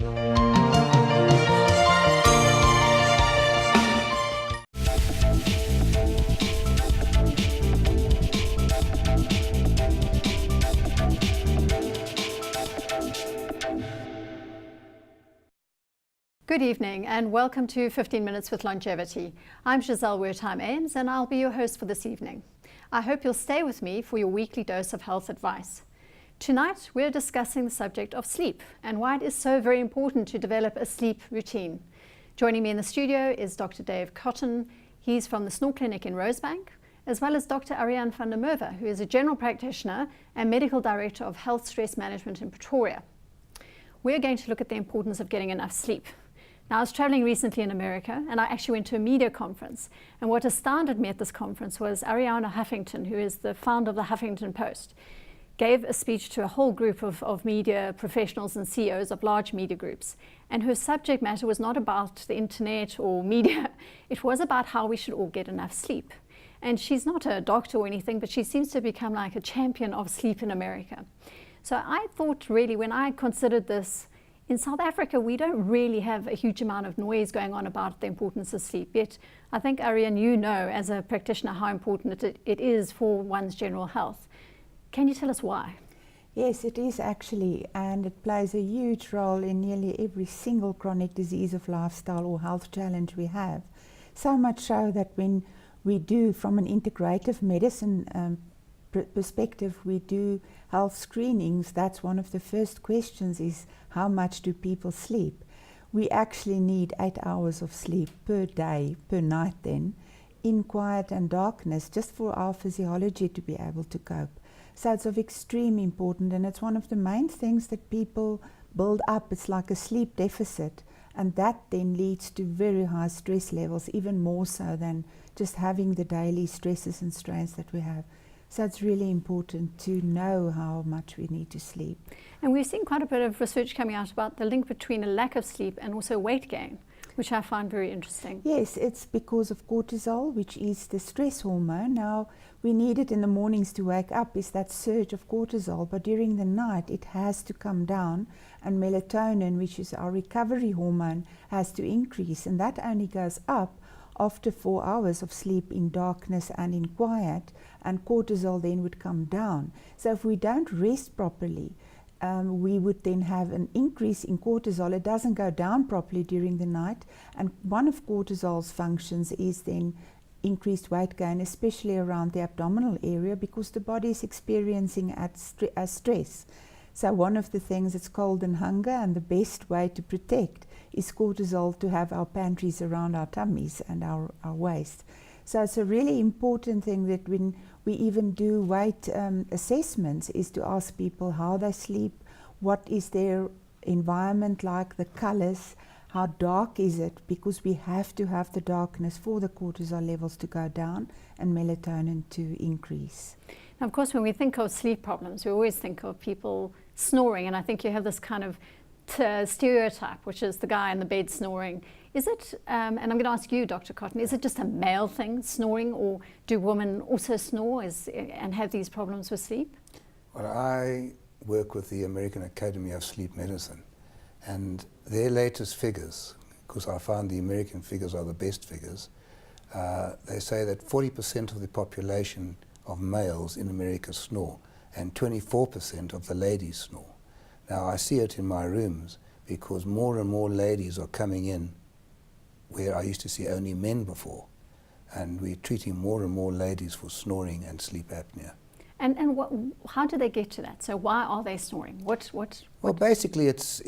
Good evening and welcome to 15 Minutes with Longevity. I'm Giselle Wertheim-Ames and I'll be your host for this evening. I hope you'll stay with me for your weekly dose of health advice. Tonight we're discussing the subject of sleep and why it is so very important to develop a sleep routine. Joining me in the studio is Dr. Dave Koton. He's from the Snore Clinic in Rosebank, as well as Dr. Arien van der Merve, who is a general practitioner and medical director of health stress management in Pretoria. We're going to look at the importance of getting enough sleep. Now, I was traveling recently in America and I actually went to a media conference, and what astounded me at this conference was Arianna Huffington, who is the founder of the Huffington Post, gave a speech to a whole group of media professionals and CEOs of large media groups, and her subject matter was not about the internet or media, it was about how we should all get enough sleep. And she's not a doctor or anything, but she seems to have become like a champion of sleep in America. So I thought, really, when I considered this, in South Africa, we don't really have a huge amount of noise going on about the importance of sleep. Yet, I think, Arien, you know as a practitioner how important it is for one's general health. Can you tell us why? Yes, it is actually, and it plays a huge role in nearly every single chronic disease of lifestyle or health challenge we have. So much so that when we do, from an integrative medicine perspective, we do health screenings, that's one of the first questions is, how much do people sleep? We actually need 8 hours of sleep per day, per night then, in quiet and darkness, just for our physiology to be able to cope. So it's of extreme importance, and it's one of the main things that people build up. It's like a sleep deficit, and that then leads to very high stress levels, even more so than just having the daily stresses and strains that we have. So it's really important to know how much we need to sleep. And we've seen quite a bit of research coming out about the link between a lack of sleep and also weight gain, which I find very interesting. Yes, it's because of cortisol, which is the stress hormone. Now, we need it in the mornings to wake up, is that surge of cortisol, but during the night it has to come down, and melatonin, which is our recovery hormone, has to increase, and that only goes up after 4 hours of sleep in darkness and in quiet, and cortisol then would come down. So if we don't rest properly, we would then have an increase in cortisol. It doesn't go down properly during the night, and one of cortisol's functions is then increased weight gain, especially around the abdominal area, because the body is experiencing stress. So one of the things, it's cold and hunger, and the best way to protect is cortisol to have our pantries around our tummies and our waist. So it's a really important thing that when we even do weight assessments is to ask people how they sleep, what is their environment like, the colors, how dark is it, because we have to have the darkness for the cortisol levels to go down and melatonin to increase. Now, of course, when we think of sleep problems, we always think of people snoring, and I think you have this kind of stereotype, which is the guy in the bed snoring. Is it, and I'm going to ask you, Dr. Koton, is it just a male thing, snoring, or do women also snore and have these problems with sleep? Well, I work with the American Academy of Sleep Medicine, and their latest figures, because I found the American figures are the best figures, they say that 40% of the population of males in America snore, and 24% of the ladies snore. Now, I see it in my rooms because more and more ladies are coming in where I used to see only men before, and we're treating more and more ladies for snoring and sleep apnea. And how do they get to that? So why are they snoring? Well, basically it's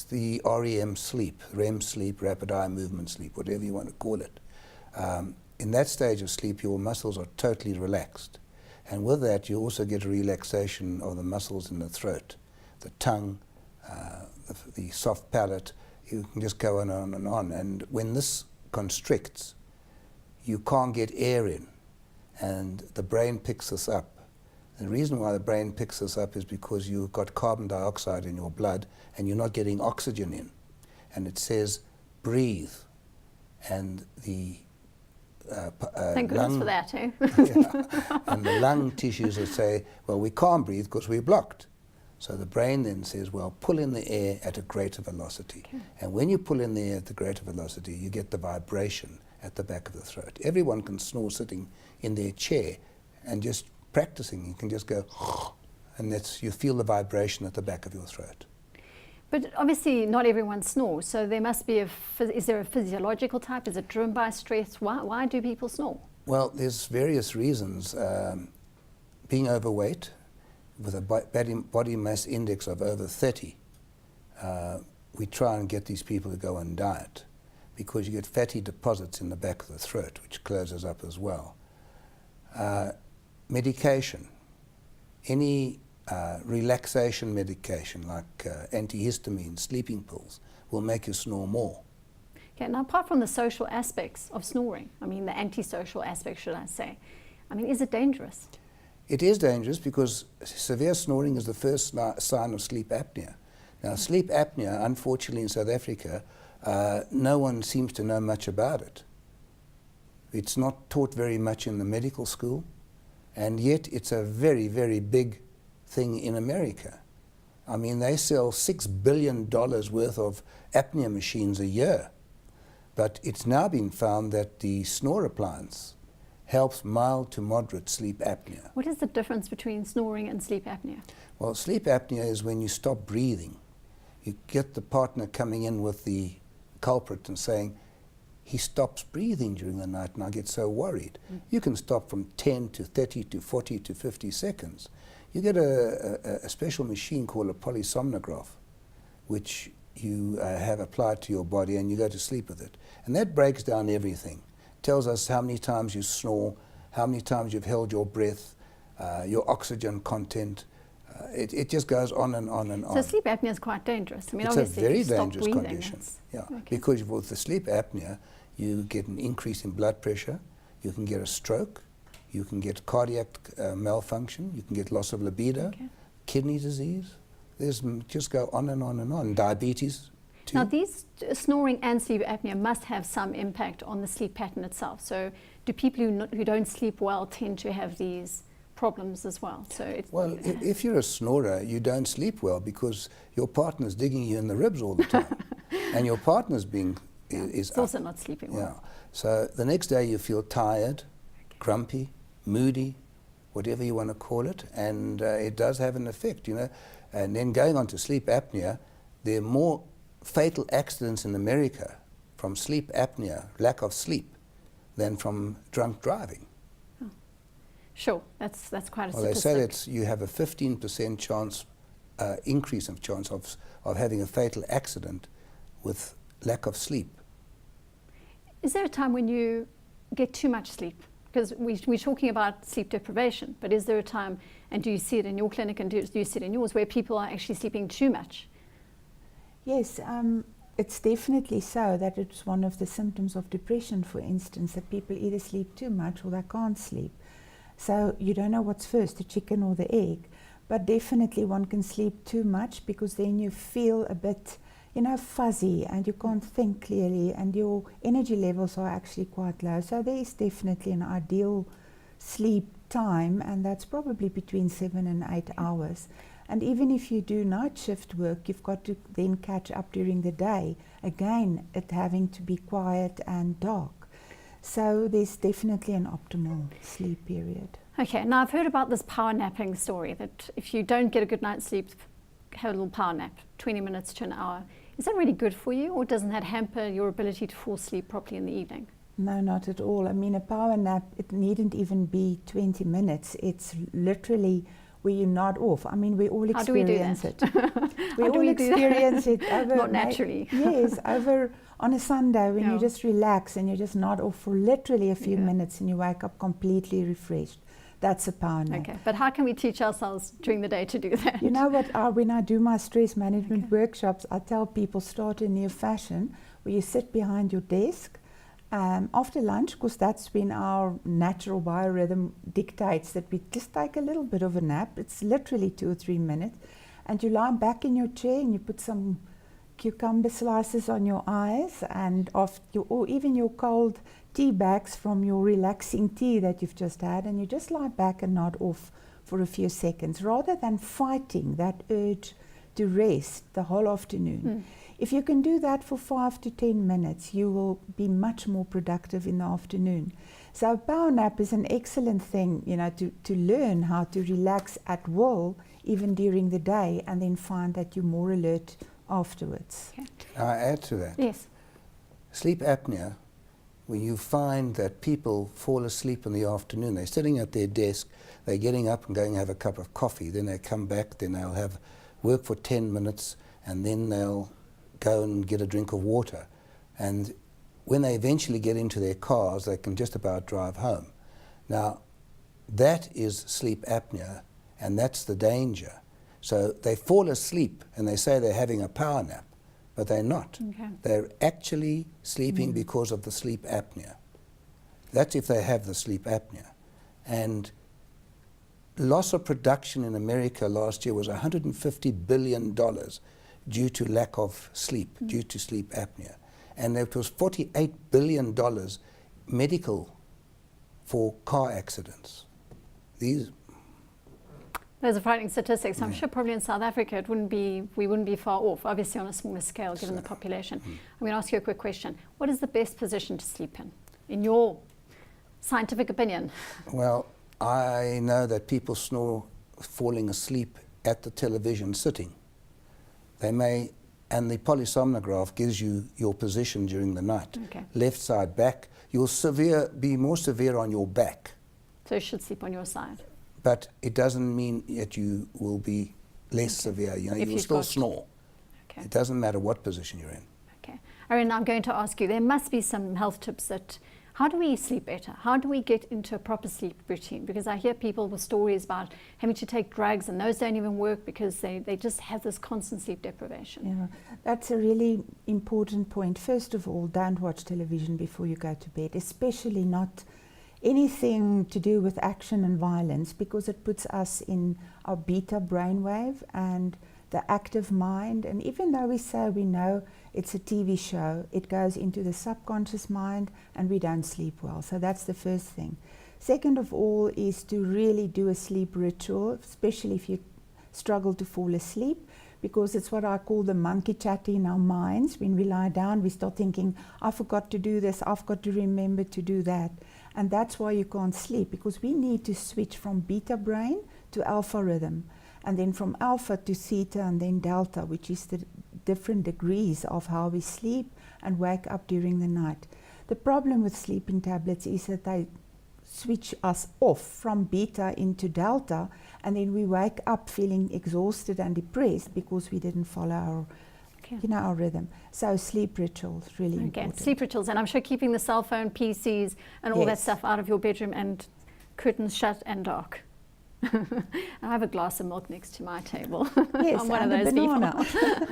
the REM sleep, REM sleep, rapid eye movement sleep, whatever you want to call it. In that stage of sleep, your muscles are totally relaxed, and with that you also get a relaxation of the muscles in the throat, the tongue, the soft palate. You can just go on and on, and when this constricts, you can't get air in, and the brain picks this up. The reason why the brain picks this up is because you've got carbon dioxide in your blood and you're not getting oxygen in. And it says, breathe. And the thank goodness for that, eh? Yeah. And the lung tissues will say, well, we can't breathe because we're blocked. So the brain then says, well, pull in the air at a greater velocity. Okay. And when you pull in the air at the greater velocity, you get the vibration at the back of the throat. Everyone can snore sitting in their chair and just practicing. You can just go, and you feel the vibration at the back of your throat. But obviously not everyone snores, so there must be is there a physiological type? Is it driven by stress? Why do people snore? Well, there's various reasons. Being overweight, with a body mass index of over 30, we try and get these people to go on diet because you get fatty deposits in the back of the throat, which closes up as well. Medication, any relaxation medication like antihistamine, sleeping pills, will make you snore more. Okay, now apart from the social aspects of snoring, I mean the antisocial aspects, should I say, I mean, is it dangerous? It is dangerous because severe snoring is the first sign of sleep apnea. Now, sleep apnea, unfortunately in South Africa, no one seems to know much about it. It's not taught very much in the medical school, and yet it's a very, very big thing in America. I mean, they sell $6 billion worth of apnea machines a year, but it's now been found that the Snore appliance helps mild to moderate sleep apnea. What is the difference between snoring and sleep apnea? Well, sleep apnea is when you stop breathing. You get the partner coming in with the culprit and saying, he stops breathing during the night and I get so worried. You can stop from 10 to 30 to 40 to 50 seconds. You get a special machine called a polysomnograph, which you have applied to your body and you go to sleep with it. And that breaks down everything. Tells us how many times you snore, how many times you've held your breath, your oxygen content. It just goes on and on and on. So sleep apnea is quite dangerous. I mean, It's a obviously very if you stop dangerous breathing, condition. Yeah, okay. because with the sleep apnea, you get an increase in blood pressure, you can get a stroke, you can get cardiac malfunction, you can get loss of libido, Okay. kidney disease. Just go on and on and on. Diabetes too. Now, these snoring and sleep apnea must have some impact on the sleep pattern itself. So do people who don't sleep well tend to have these problems as well? So Well, if you're a snorer, you don't sleep well because your partner's digging you in the ribs all the time. And your partner's is also not sleeping well. Yeah. So the next day you feel tired, grumpy, moody, whatever you want to call it, and it does have an effect, you know. And then going on to sleep apnea, there are more fatal accidents in America from sleep apnea, lack of sleep, than from drunk driving. Oh. Sure, that's quite a Well, they statistic. say that you have a 15% chance, increase of chance of having a fatal accident with lack of sleep. Is there a time when you get too much sleep? Because we're talking about sleep deprivation, but is there a time, and do you see it in your clinic and do you see it in yours, where people are actually sleeping too much? Yes, it's definitely so that it's one of the symptoms of depression, for instance, that people either sleep too much or they can't sleep. So you don't know what's first, the chicken or the egg. But definitely one can sleep too much because then you feel a bit, you know, fuzzy and you can't think clearly and your energy levels are actually quite low. So there is definitely an ideal sleep time, and that's probably between 7 and 8 hours. And even if you do night shift work, you've got to then catch up during the day. Again, it having to be quiet and dark. So there's definitely an optimal sleep period. Okay, now I've heard about this power napping story, that if you don't get a good night's sleep, have a little power nap, 20 minutes to an hour. Is that really good for you, or doesn't that hamper your ability to fall asleep properly in the evening? No, not at all. I mean, a power nap, it needn't even be 20 minutes. It's literally where you nod off. I mean, we all experience it. We all experience it over not naturally. Yes, over on a Sunday when Yeah. you just relax and you just nod off for literally a few Yeah. minutes and you wake up completely refreshed. That's a power nap. Okay, but how can we teach ourselves during the day to do that? You know what, when I do my stress management workshops, I tell people start a new fashion where you sit behind your desk after lunch, because that's when our natural biorhythm dictates that we just take a little bit of a nap. It's literally 2 or 3 minutes. And you lie back in your chair and you put some cucumber slices on your eyes and or even your cold tea bags from your relaxing tea that you've just had, and you just lie back and nod off for a few seconds, rather than fighting that urge to rest the whole afternoon. If you can do that for 5 to 10 minutes, you will be much more productive in the afternoon. So a power nap is an excellent thing, you know, to learn how to relax at will, even during the day, and then find that you're more alert afterwards. Okay. Can I add to that? Yes. Sleep apnea, when you find that people fall asleep in the afternoon, they're sitting at their desk, they're getting up and going to have a cup of coffee, then they come back, then they'll have work for 10 minutes, and then they'll go and get a drink of water. And when they eventually get into their cars, they can just about drive home. Now, that is sleep apnea, and that's the danger. So they fall asleep and they say they're having a power nap, but they're not. Okay. They're actually sleeping because of the sleep apnea. That's if they have the sleep apnea. And loss of production in America last year was $150 billion due to lack of sleep, due to sleep apnea. And it was $48 billion medical for car accidents. Those are frightening statistics. I'm sure probably in South Africa we wouldn't be far off, obviously on a smaller scale given the population. I'm going to ask you a quick question. What is the best position to sleep in your scientific opinion? Well, I know that people snore falling asleep at the television sitting. They may, and the polysomnograph gives you your position during the night. Okay. Left side, back. You'll be more severe on your back. So you should sleep on your side. But it doesn't mean that you will be less severe. You know, you will still snore. Okay. It doesn't matter what position you're in. Okay. Arien, I'm going to ask you, there must be some health tips that, how do we sleep better? How do we get into a proper sleep routine? Because I hear people with stories about having to take drugs and those don't even work because they just have this constant sleep deprivation. Yeah, that's a really important point. First of all, don't watch television before you go to bed, especially not anything to do with action and violence, because it puts us in our beta brainwave and the active mind. And even though we say we know it's a TV show, it goes into the subconscious mind and we don't sleep well. So that's the first thing. Second of all is to really do a sleep ritual, especially if you struggle to fall asleep, because it's what I call the monkey chat in our minds. When we lie down, we start thinking, I forgot to do this, I've got to remember to do that. And that's why you can't sleep, because we need to switch from beta brain to alpha rhythm, and then from alpha to theta and then delta, which is the different degrees of how we sleep and wake up during the night. The problem with sleeping tablets is that they switch us off from beta into delta, and then we wake up feeling exhausted and depressed because we didn't follow our our rhythm. So sleep rituals, really important. Sleep rituals, and I'm sure keeping the cell phone, PCs and all that stuff out of your bedroom and curtains shut and dark. I have a glass of milk next to my table. Yes, I'm one of those people.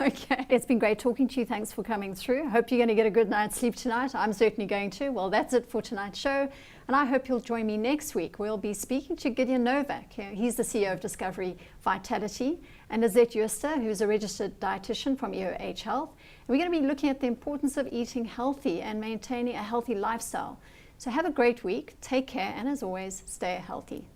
Okay, it's been great talking to you. Thanks for coming through. I hope you're going to get a good night's sleep tonight. I'm certainly going to. Well, that's it for tonight's show, and I hope you'll join me next week. We'll be speaking to Gideon Novak. He's the CEO of Discovery Vitality, and Azette Juster, who's a registered dietitian from EOH Health. And we're going to be looking at the importance of eating healthy and maintaining a healthy lifestyle. So have a great week. Take care, and as always, stay healthy.